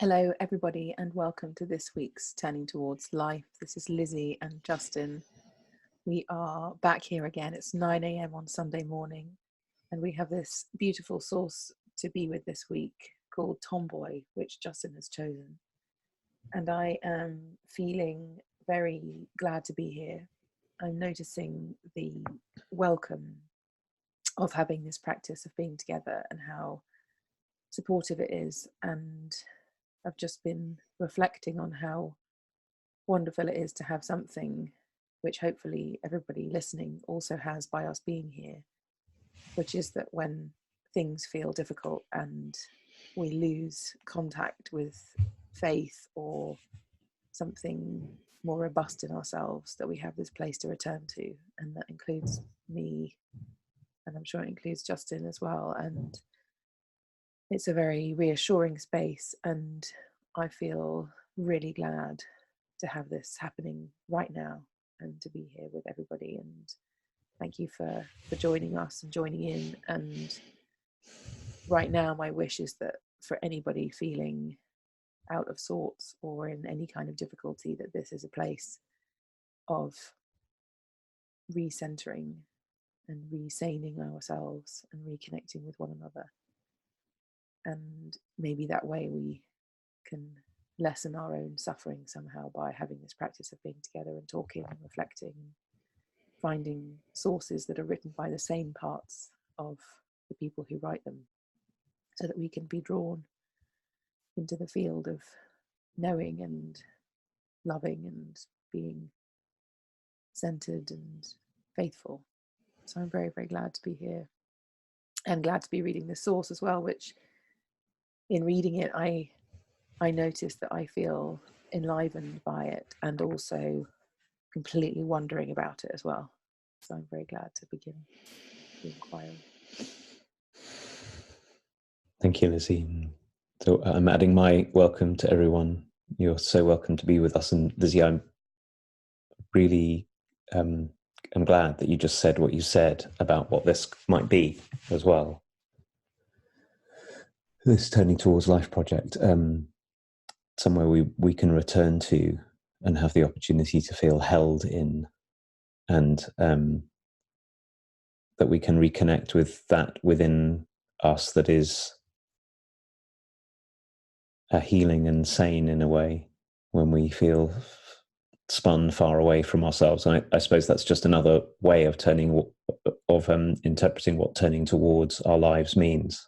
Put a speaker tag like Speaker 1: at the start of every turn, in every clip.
Speaker 1: Hello, everybody, and welcome to this week's Turning Towards Life. This is Lizzie and Justin. We are back here again. It's 9 a.m. on Sunday morning, and we have this beautiful source to be with this week called Tomboy, which Justin has chosen. And I am feeling very glad to be here. I'm noticing the welcome of having this practice of being together and how supportive it is. And I've just been reflecting on how wonderful it is to have something which hopefully everybody listening also has by us being here, which is that when things feel difficult and we lose contact with faith or something more robust in ourselves, that we have this place to return to. And that includes me, and I'm sure it includes Justin as well. And it's a very reassuring space, and I feel really glad to have this happening right now and to be here with everybody. And thank you for joining us and joining in. And right now, my wish is that for anybody feeling out of sorts or in any kind of difficulty, that this is a place of recentering and resaning ourselves and reconnecting with one another. And maybe that way we can lessen our own suffering somehow by having this practice of being together and talking and reflecting and finding sources that are written by the same parts of the people who write them, so that we can be drawn into the field of knowing and loving and being centered and faithful. So I'm very, very glad to be here and glad to be reading this source as well, which in reading it, I notice that I feel enlivened by it and also completely wondering about it as well. So I'm very glad to begin the inquiry.
Speaker 2: Thank you, Lizzie. So I'm adding my welcome to everyone. You're so welcome to be with us. And Lizzie, I'm really I'm glad that you just said what you said about what this might be as well. This Turning Towards Life project, somewhere we can return to and have the opportunity to feel held in, and that we can reconnect with that within us that is healing and sane in a way when we feel spun far away from ourselves. And I suppose that's just another way of interpreting what turning towards our lives means.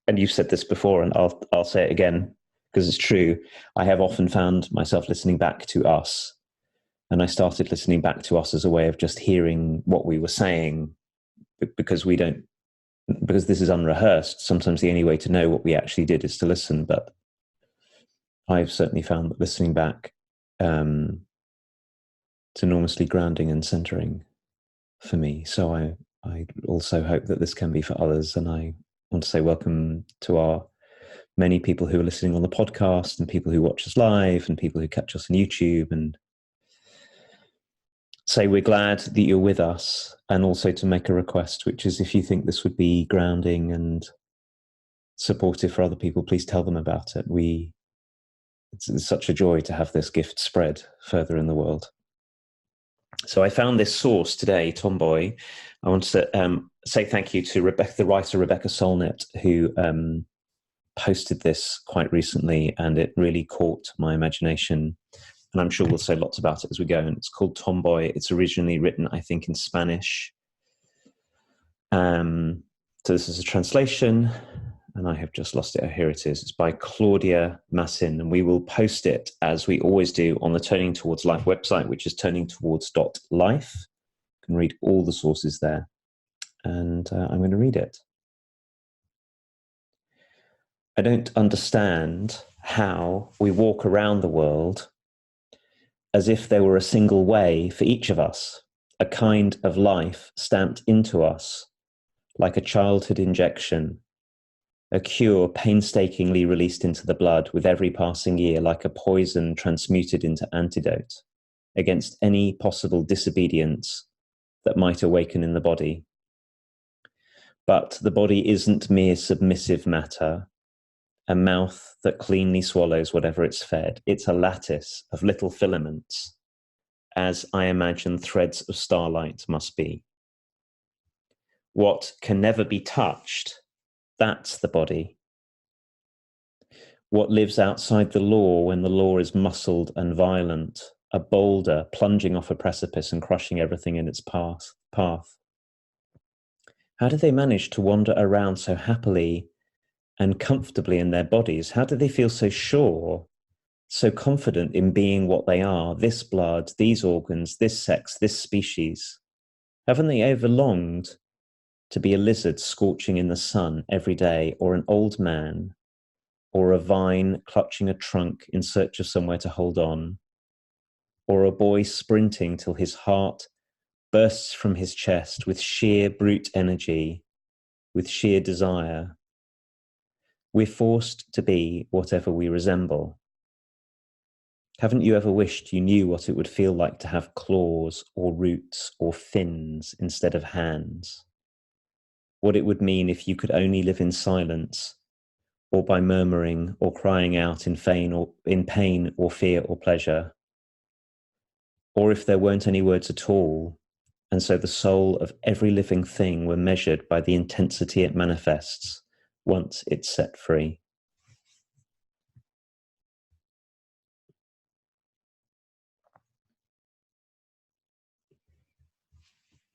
Speaker 2: And you've said this before, and I'll say it again because it's true. I have often found myself listening back to us, and I started listening back to us as a way of just hearing what we were saying, because this is unrehearsed. Sometimes the only way to know what we actually did is to listen. But I've certainly found that listening back it's enormously grounding and centering for me. So I also hope that this can be for others. And I want to say welcome to our many people who are listening on the podcast, and people who watch us live, and people who catch us on YouTube, and say we're glad that you're with us. And also to make a request, which is, if you think this would be grounding and supportive for other people, please tell them about it. It's such a joy to have this gift spread further in the world. So I found this source today, Tomboy. I want to say thank you to the writer Rebecca Solnit, who posted this quite recently, and it really caught my imagination. And I'm sure we'll say lots about it as we go. And it's called Tomboy. It's originally written, I think, in Spanish. So this is a translation, and I have just lost it. Oh, here it is. It's by Claudia Massin, and we will post it, as we always do, on the Turning Towards Life website, which is turningtowards.life. You can read all the sources there. And I'm going to read it. I don't understand how we walk around the world as if there were a single way for each of us, a kind of life stamped into us, like a childhood injection, a cure painstakingly released into the blood with every passing year, like a poison transmuted into antidote against any possible disobedience that might awaken in the body. But the body isn't mere submissive matter, a mouth that cleanly swallows whatever it's fed. It's a lattice of little filaments, as I imagine threads of starlight must be. What can never be touched, that's the body. What lives outside the law when the law is muscled and violent, a boulder plunging off a precipice and crushing everything in its path. How do they manage to wander around so happily and comfortably in their bodies? How do they feel so sure, so confident in being what they are, this blood, these organs, this sex, this species? Haven't they ever longed to be a lizard scorching in the sun every day, or an old man, or a vine clutching a trunk in search of somewhere to hold on, or a boy sprinting till his heart bursts from his chest with sheer brute energy, with sheer desire? We're forced to be whatever we resemble. Haven't you ever wished you knew what it would feel like to have claws or roots or fins instead of hands? What it would mean if you could only live in silence, or by murmuring or crying out in pain or fear or pleasure? Or if there weren't any words at all, and so the soul of every living thing were measured by the intensity it manifests once it's set free.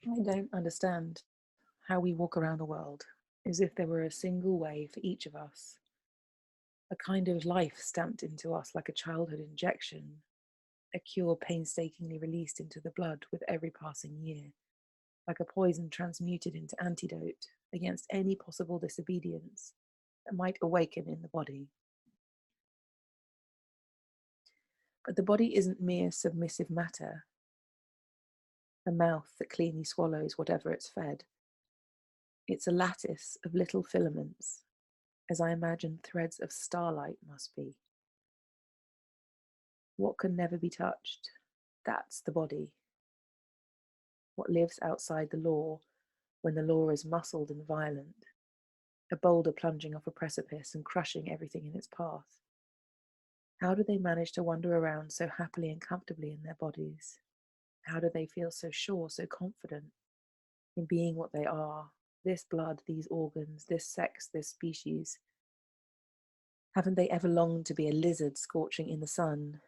Speaker 1: I don't understand how we walk around the world as if there were a single way for each of us, a kind of life stamped into us like a childhood injection, a cure painstakingly released into the blood with every passing year, like a poison transmuted into antidote against any possible disobedience that might awaken in the body. But the body isn't mere submissive matter, a mouth that cleanly swallows whatever it's fed. It's a lattice of little filaments, as I imagine threads of starlight must be. What can never be touched, that's the body. What lives outside the law when the law is muscled and violent, a boulder plunging off a precipice and crushing everything in its path. How do they manage to wander around so happily and comfortably in their bodies? How do they feel so sure, so confident in being what they are, this blood, these organs, this sex, this species? Haven't they ever longed to be a lizard scorching in the sun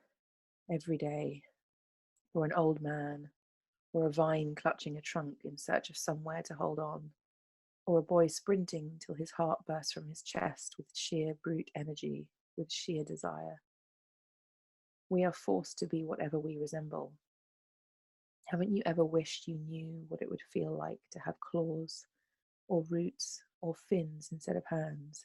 Speaker 1: every day, or an old man, or a vine clutching a trunk in search of somewhere to hold on, or a boy sprinting till his heart bursts from his chest with sheer brute energy, with sheer desire? We are forced to be whatever we resemble. Haven't you ever wished you knew what it would feel like to have claws, or roots, or fins instead of hands?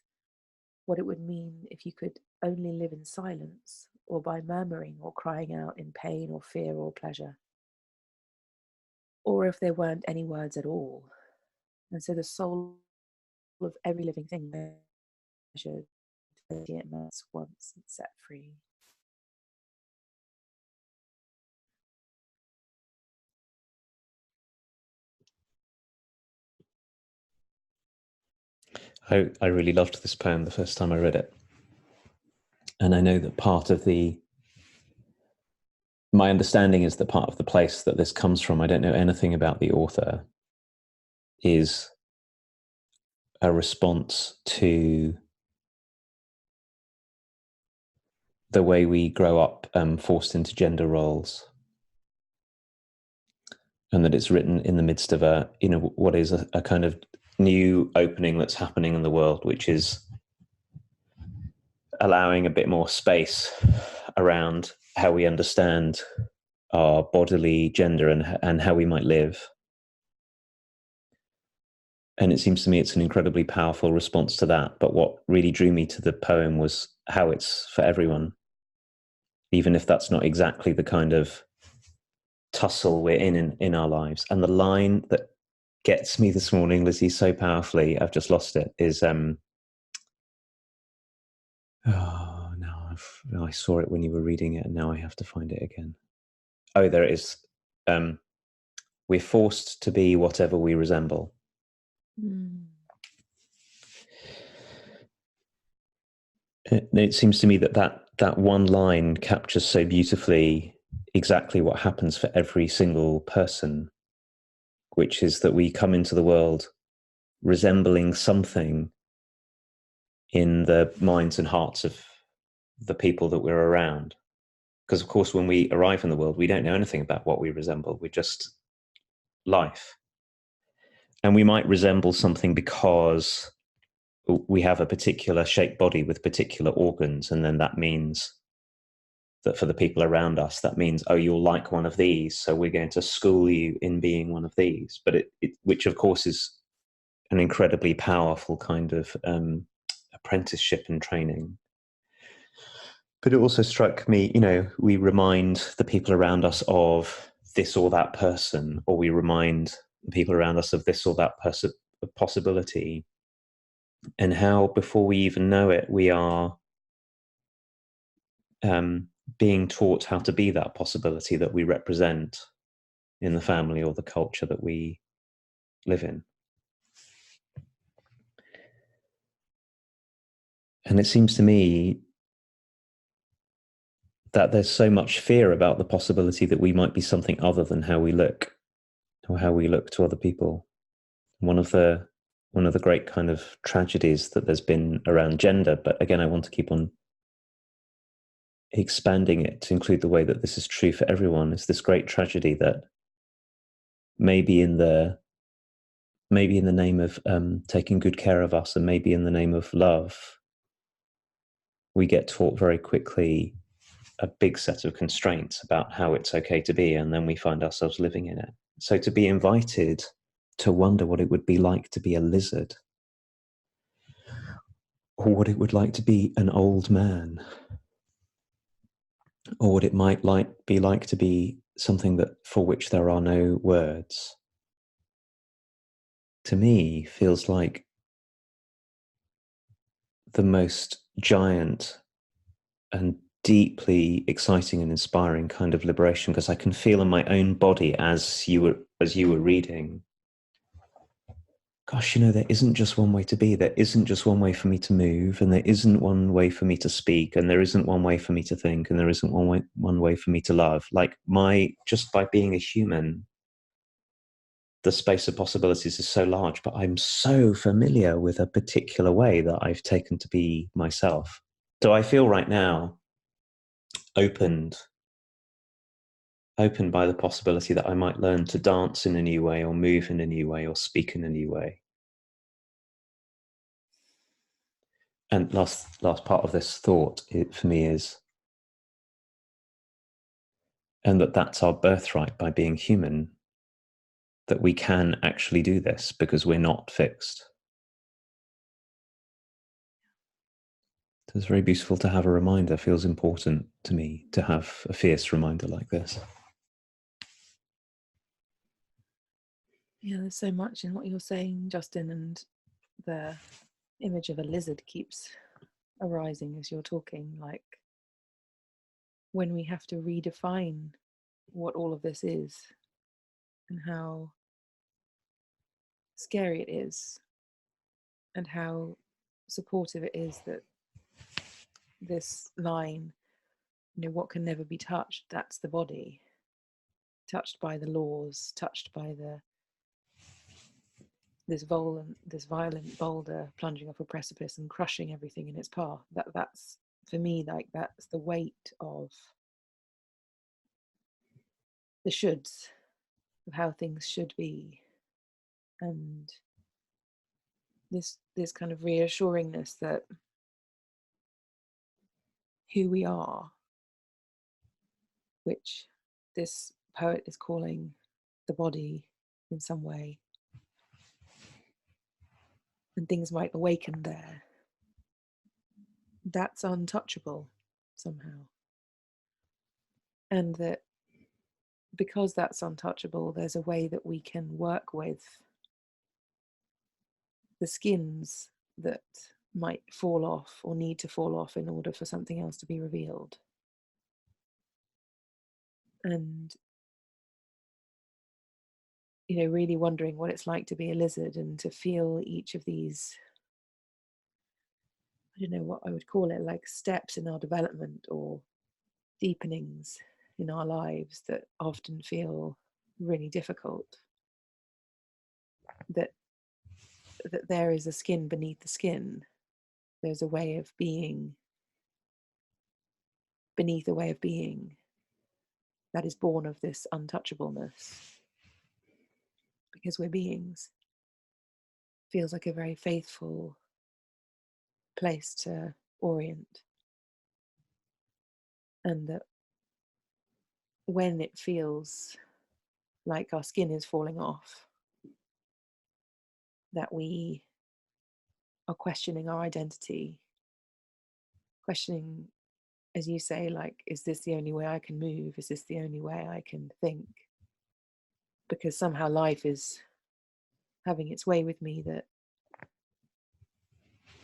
Speaker 1: What it would mean if you could only live in silence, or by murmuring or crying out in pain or fear or pleasure? Or if there weren't any words at all, and so the soul of every living thing measured 38 months once it's set free.
Speaker 2: I really loved this poem the first time I read it. And I know that my understanding is that part of the place that this comes from, I don't know anything about the author, is a response to the way we grow up forced into gender roles. And that it's written in the midst of what is a kind of new opening that's happening in the world, which is allowing a bit more space around how we understand our bodily gender and how we might live. And it seems to me it's an incredibly powerful response to that. But what really drew me to the poem was how it's for everyone, even if that's not exactly the kind of tussle we're in our lives. And the line that gets me this morning, Lizzie, so powerfully, I've just lost it, is I saw it when you were reading it and now I have to find it again. Oh, there it is. We're forced to be whatever we resemble. it seems to me that one line captures so beautifully exactly what happens for every single person, which is that we come into the world resembling something in the minds and hearts of the people that we're around. Because, of course, when we arrive in the world, we don't know anything about what we resemble. We're just life. And we might resemble something because we have a particular shaped body with particular organs. And then that means that for the people around us, that means, oh, you'll like one of these, so we're going to school you in being one of these. But which, of course, is an incredibly powerful kind of apprenticeship and training. But it also struck me, we remind the people around us of this or that person, or we remind the people around us of this or that possibility, and how before we even know it, we are being taught how to be that possibility that we represent in the family or the culture that we live in. And it seems to me that there's so much fear about the possibility that we might be something other than how we look, or how we look to other people. One of the great kind of tragedies that there's been around gender, but again, I want to keep on expanding it to include the way that this is true for everyone, is this great tragedy that maybe in the name of taking good care of us, and maybe in the name of love, we get taught very quickly a big set of constraints about how it's okay to be, and then we find ourselves living in it. So to be invited to wonder what it would be like to be a lizard, or what it would like to be an old man, or what it might be like to be something that for which there are no words, to me feels like the most giant and deeply exciting and inspiring kind of liberation, because I can feel in my own body as you were reading, gosh, there isn't just one way to be, there isn't just one way for me to move, and there isn't one way for me to speak, and there isn't one way for me to think, and there isn't one way for me to love. Like just by being a human, the space of possibilities is so large, but I'm so familiar with a particular way that I've taken to be myself. So I feel right now opened by the possibility that I might learn to dance in a new way, or move in a new way, or speak in a new way. And last part of this thought for me is, and that's our birthright by being human, that we can actually do this because we're not fixed. So it's very beautiful to have a reminder. It feels important to me to have a fierce reminder like this.
Speaker 1: Yeah, there's so much in what you're saying, Justin, and the image of a lizard keeps arising as you're talking, like when we have to redefine what all of this is and how scary it is and how supportive it is that this line, what can never be touched, that's the body, touched by the laws, touched by this violent boulder plunging off a precipice and crushing everything in its path. That's for me, like, that's the weight of the shoulds, of how things should be, and this kind of reassuringness that who we are, which this poet is calling the body in some way, and things might awaken there, that's untouchable somehow. And that because that's untouchable, there's a way that we can work with the skins that might fall off or need to fall off in order for something else to be revealed. And really wondering what it's like to be a lizard and to feel each of these don't know what I would call it, like steps in our development or deepenings in our lives that often feel really difficult, that there is a skin beneath the skin. There's a way of being beneath a way of being that is born of this untouchableness, because we're beings. Feels like a very faithful place to orient. And that when it feels like our skin is falling off, that we are questioning our identity, questioning, as you say, like, is this the only way I can move? Is this the only way I can think? Because somehow life is having its way with me, that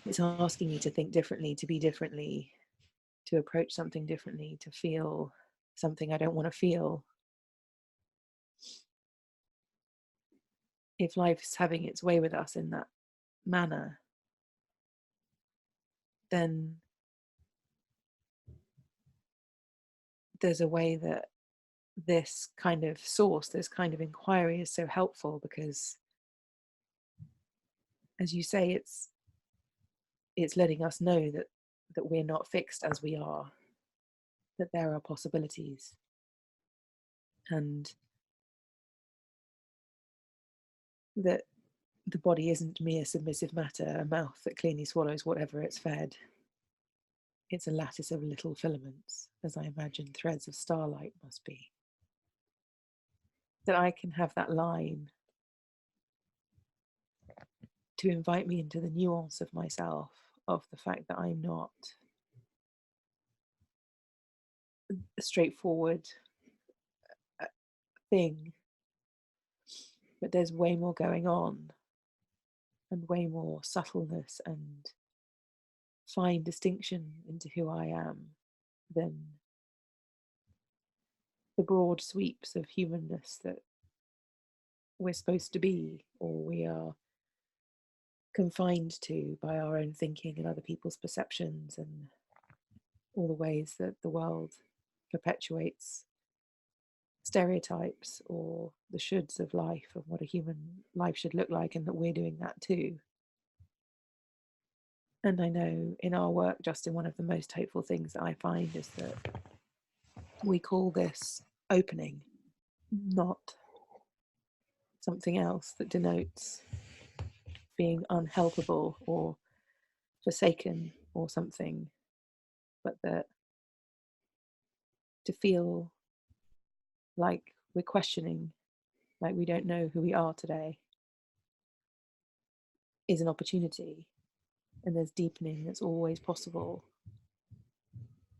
Speaker 1: it's asking me to think differently, to be differently, to approach something differently, to feel something I don't want to feel. If life's having its way with us in that manner, then there's a way that this kind of source, this kind of inquiry is so helpful, because, as you say, it's letting us know that we're not fixed as we are, that there are possibilities, and that the body isn't mere submissive matter, a mouth that cleanly swallows whatever it's fed. It's a lattice of little filaments, as I imagine threads of starlight must be. That I can have that line to invite me into the nuance of myself, of the fact that I'm not a straightforward thing, but there's way more going on, and way more subtleness and fine distinction into who I am than the broad sweeps of humanness that we're supposed to be, or we are confined to by our own thinking and other people's perceptions, and all the ways that the world perpetuates stereotypes or the shoulds of life, of what a human life should look like, and that we're doing that too. And I know in our work, Justin, one of the most hopeful things that I find is that we call this opening, not something else that denotes being unhelpable or forsaken or something, but that to feel like we're questioning, like we don't know who we are today, is an opportunity, and there's deepening that's always possible.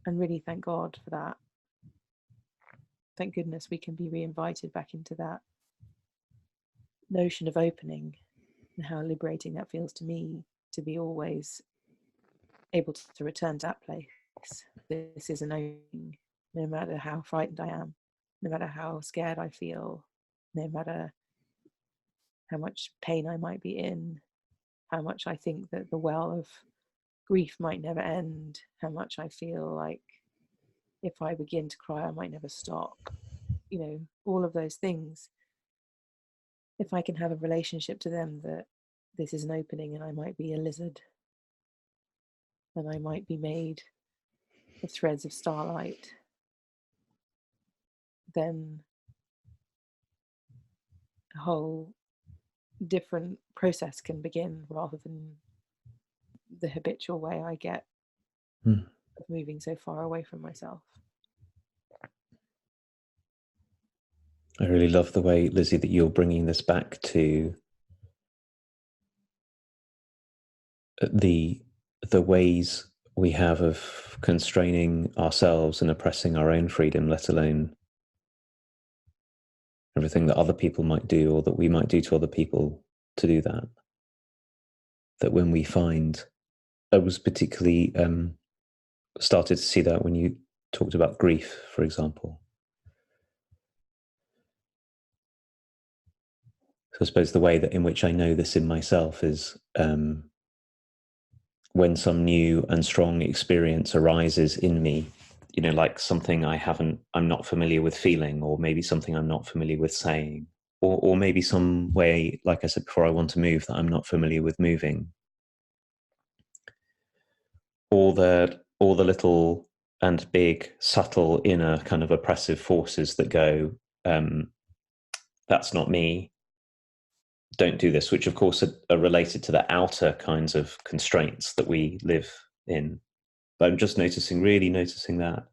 Speaker 1: And really thank God for that. Thank goodness we can be re-invited back into that notion of opening, and how liberating that feels to me, to be always able to return to that place. This is an opening, no matter how frightened I am, no matter how scared I feel, no matter how much pain I might be in, how much I think that the well of grief might never end, how much I feel like if I begin to cry, I might never stop. You know, all of those things. If I can have a relationship to them, that this is an opening, and I might be a lizard, and I might be made of threads of starlight, then a whole different process can begin, rather than the habitual way I get of moving so far away from myself.
Speaker 2: I really love the way, Lizzie, that you're bringing this back to the ways we have of constraining ourselves and oppressing our own freedom, let alone everything that other people might do, or that we might do to other people to do that. That when we find, I was particularly started to see that when you talked about grief, for example. So I suppose the way that in which I know this in myself is when some new and strong experience arises in me, you know, like something I'm not familiar with feeling, or maybe something I'm not familiar with saying, or maybe some way, like I said before, I want to move that I'm not familiar with moving. All the little and big, subtle inner kind of oppressive forces that go, that's not me, don't do this, which of course are related to the outer kinds of constraints that we live in. But I'm just really noticing that. At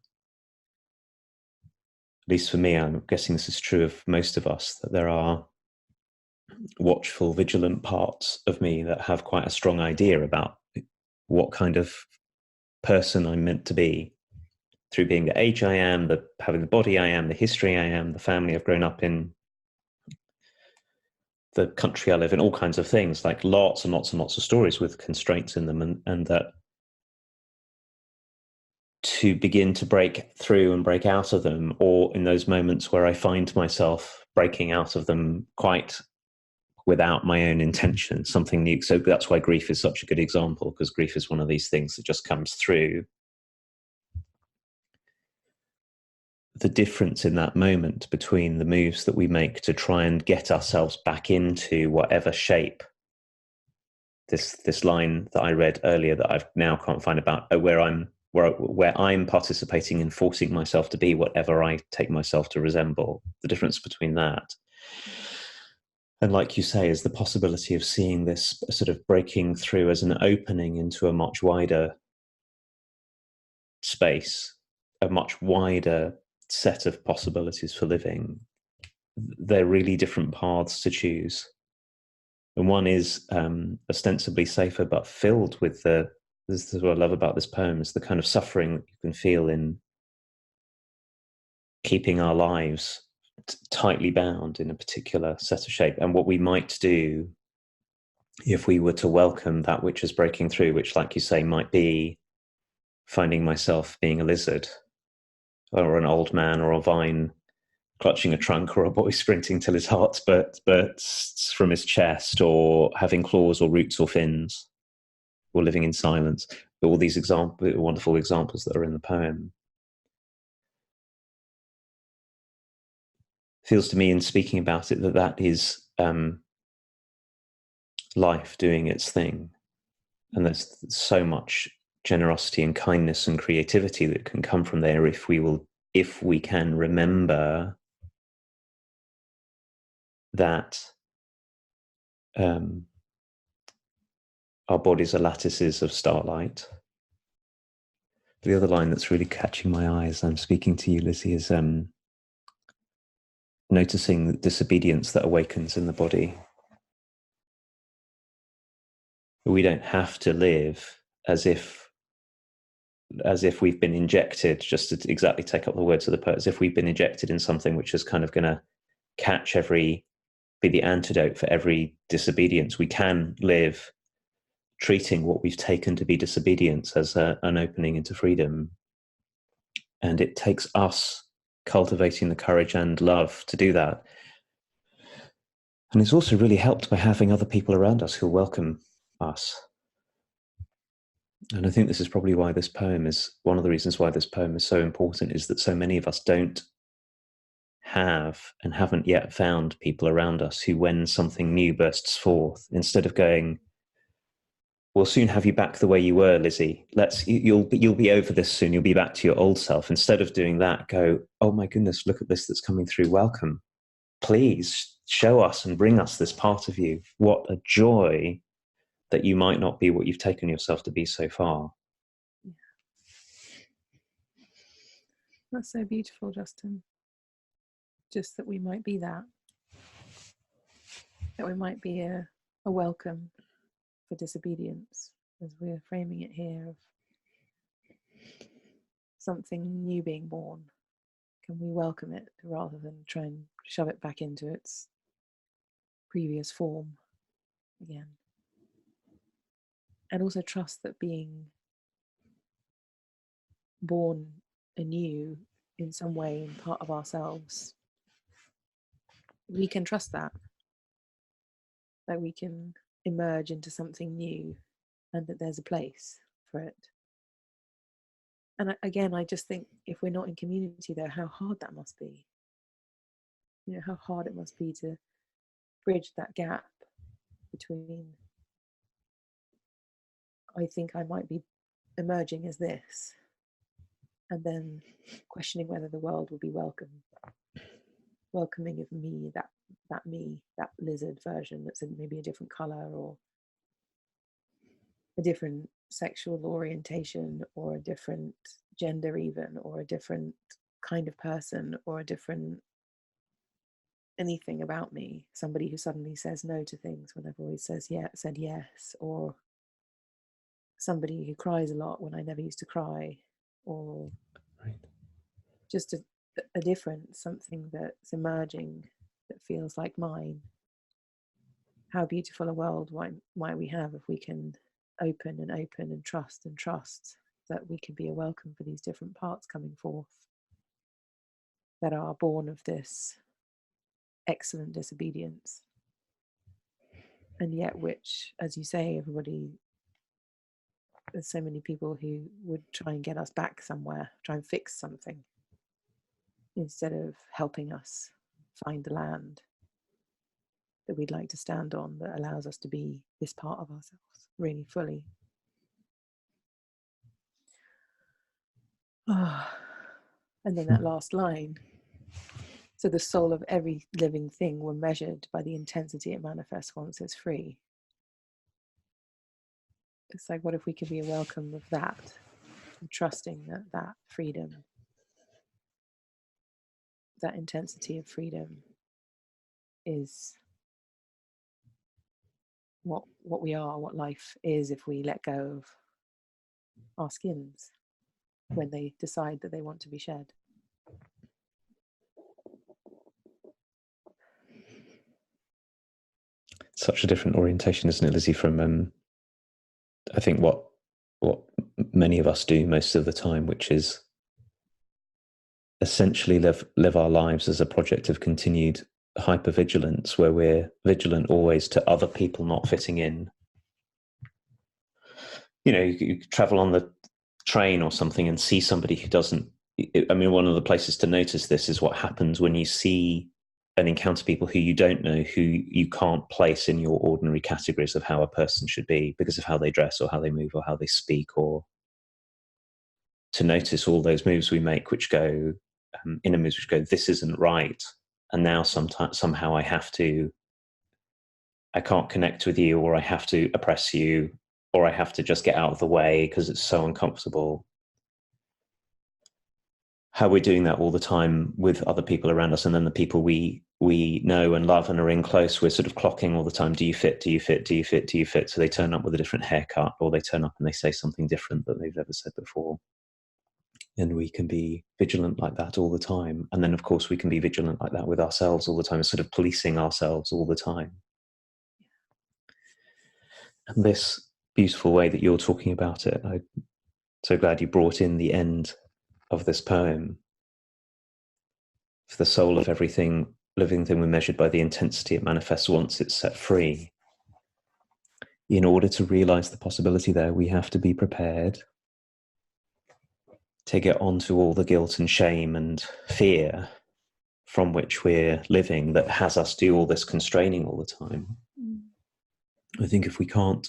Speaker 2: least for me, I'm guessing this is true of most of us, that there are watchful, vigilant parts of me that have quite a strong idea about what kind of person I'm meant to be, through being the age I am, having the body I am, the history I am, the family I've grown up in, the country I live in, all kinds of things, like lots and lots and lots of stories with constraints in them, and that to begin to break through and break out of them, or in those moments where I find myself breaking out of them quite without my own intention, something new. So that's why grief is such a good example, because grief is one of these things that just comes through. The difference in that moment between the moves that we make to try and get ourselves back into whatever shape, this line that I read earlier that I now can't find about, where I'm participating in forcing myself to be whatever I take myself to resemble. The difference between that, and like you say, is the possibility of seeing this sort of breaking through as an opening into a much wider space, a much wider set of possibilities for living. They're really different paths to choose. And one is ostensibly safer, but filled with this is what I love about this poem, is the kind of suffering that you can feel in keeping our lives tightly bound in a particular set of shape. And what we might do if we were to welcome that which is breaking through, which, like you say, might be finding myself being a lizard, or an old man, or a vine clutching a trunk, or a boy sprinting till his heart bursts from his chest, or having claws or roots or fins, or living in silence. All these wonderful examples that are in the poem. Feels to me, in speaking about it, that is life doing its thing. And there's so much generosity and kindness and creativity that can come from there if we can remember that our bodies are lattices of starlight. The other line that's really catching my eye as I'm speaking to you, Lizzie, is noticing the disobedience that awakens in the body. We don't have to live as if we've been injected, just to exactly take up the words of the poet, as if we've been injected in something which is kind of going to be the antidote for every disobedience. We can live treating what we've taken to be disobedience as an opening into freedom. And it takes us cultivating the courage and love to do that. And it's also really helped by having other people around us who welcome us. And I think this is probably why this poem is, one of the reasons why this poem is so important, is that so many of us don't have and haven't yet found people around us who, when something new bursts forth, instead of going, "We'll soon have you back the way you were, Lizzie. You'll be over this soon. You'll be back to your old self." Instead of doing that, go, "Oh my goodness, look at this that's coming through. Welcome. Please show us and bring us this part of you. What a joy that you might not be what you've taken yourself to be so far."
Speaker 1: Yeah. That's so beautiful, Justin. Just that we might be that we might be a welcome for disobedience, as we're framing it here, of something new being born. Can we welcome it rather than try and shove it back into its previous form again? And also trust that being born anew in some way, in part of ourselves, we can trust that we can emerge into something new and that there's a place for it. And again, I just think if we're not in community, though, how hard that must be. How hard it must be to bridge that gap between, I think I might be emerging as this, and then questioning whether the world will be welcoming of me, that lizard version that's in maybe a different color, or a different sexual orientation, or a different gender even, or a different kind of person, or a different anything about me. Somebody who suddenly says no to things when I've always said yes, or somebody who cries a lot when I never used to cry, or just a difference, something that's emerging that feels like mine. How beautiful a world might we have if we can open and trust that we can be a welcome for these different parts coming forth that are born of this excellent disobedience, and yet which, as you say, there's so many people who would try and get us back somewhere, try and fix something, instead of helping us find the land that we'd like to stand on, that allows us to be this part of ourselves really fully. And then that last line, so the soul of every living thing were measured by the intensity it manifests once it's free. It's like, what if we could be a welcome of that, and trusting that freedom, that intensity of freedom is what we are, what life is, if we let go of our skins when they decide that they want to be shed.
Speaker 2: Such a different orientation, isn't it, Lizzie, from I think what many of us do most of the time, which is essentially live our lives as a project of continued hypervigilance, where we're vigilant always to other people not fitting in. You travel on the train or something and see somebody who doesn't. I mean, one of the places to notice this is what happens when you see and encounter people who you don't know, who you can't place in your ordinary categories of how a person should be because of how they dress or how they move or how they speak, or to notice all those moves we make which go, inner moves which go, this isn't right. And now somehow I can't connect with you, or I have to oppress you, or I have to just get out of the way because it's so uncomfortable. How we're doing that all the time with other people around us, and then the people we know and love and are in close, we're sort of clocking all the time. Do you fit? Do you fit? Do you fit? Do you fit? So they turn up with a different haircut, or they turn up and they say something different that they've never said before. And we can be vigilant like that all the time. And then, of course, we can be vigilant like that with ourselves all the time, sort of policing ourselves all the time. And this beautiful way that you're talking about it, I'm so glad you brought in the end of this poem. For the soul of everything, living thing, we're measured by the intensity it manifests once it's set free. In order to realize the possibility there, we have to be prepared to get onto all the guilt and shame and fear from which we're living that has us do all this constraining all the time. I think if we can't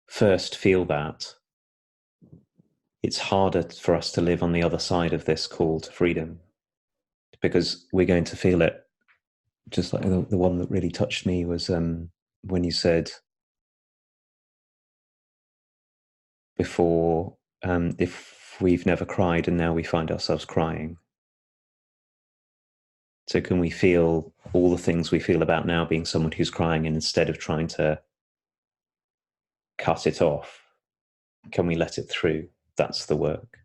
Speaker 2: first feel that, it's harder for us to live on the other side of this call to freedom, because we're going to feel it. Just like the one that really touched me was when you said before, if we've never cried and now we find ourselves crying. So can we feel all the things we feel about now being someone who's crying, and instead of trying to cut it off, can we let it through? That's the work.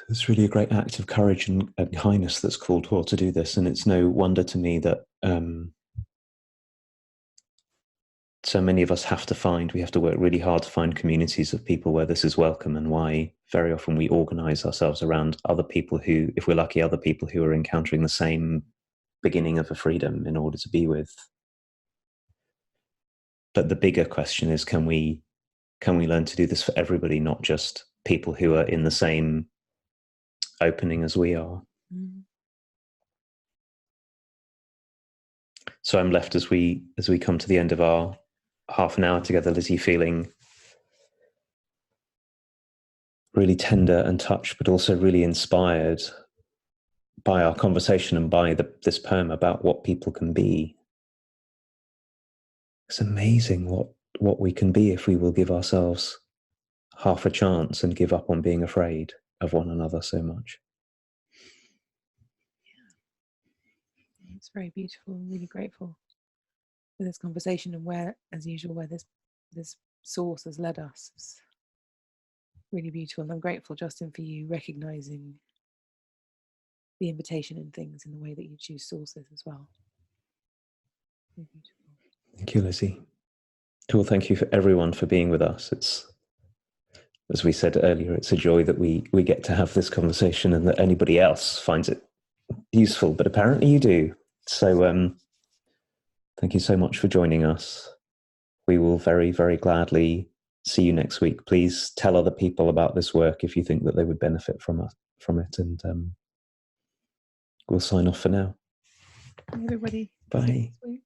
Speaker 2: It's really a great act of courage and kindness that's called for to do this. And it's no wonder to me that so many of us we have to work really hard to find communities of people where this is welcome, and why very often we organize ourselves around other people who, if we're lucky, other people who are encountering the same beginning of a freedom in order to be with. But the bigger question is, can we learn to do this for everybody, not just people who are in the same opening as we are?
Speaker 1: Mm.
Speaker 2: So I'm left, as we come to the end of our half an hour together, Lizzie, feeling really tender and touched, but also really inspired by our conversation and by this poem about what people can be. It's amazing what we can be if we will give ourselves half a chance and give up on being afraid of one another so much.
Speaker 1: Yeah. It's very beautiful. I'm really grateful for this conversation, and where, as usual, where this source has led us. It's really beautiful. And I'm grateful, Justin, for you recognizing the invitation in things in the way that you choose sources as well. Very beautiful.
Speaker 2: Thank you, Lizzie. Cool. Thank you for everyone for being with us. It's, as we said earlier, it's a joy that we get to have this conversation and that anybody else finds it useful, but apparently you do. So thank you so much for joining us. We will very, very gladly see you next week. Please tell other people about this work if you think that they would benefit from it, and we'll sign off for now.
Speaker 1: Bye, everybody.
Speaker 2: Bye.
Speaker 1: See you next week.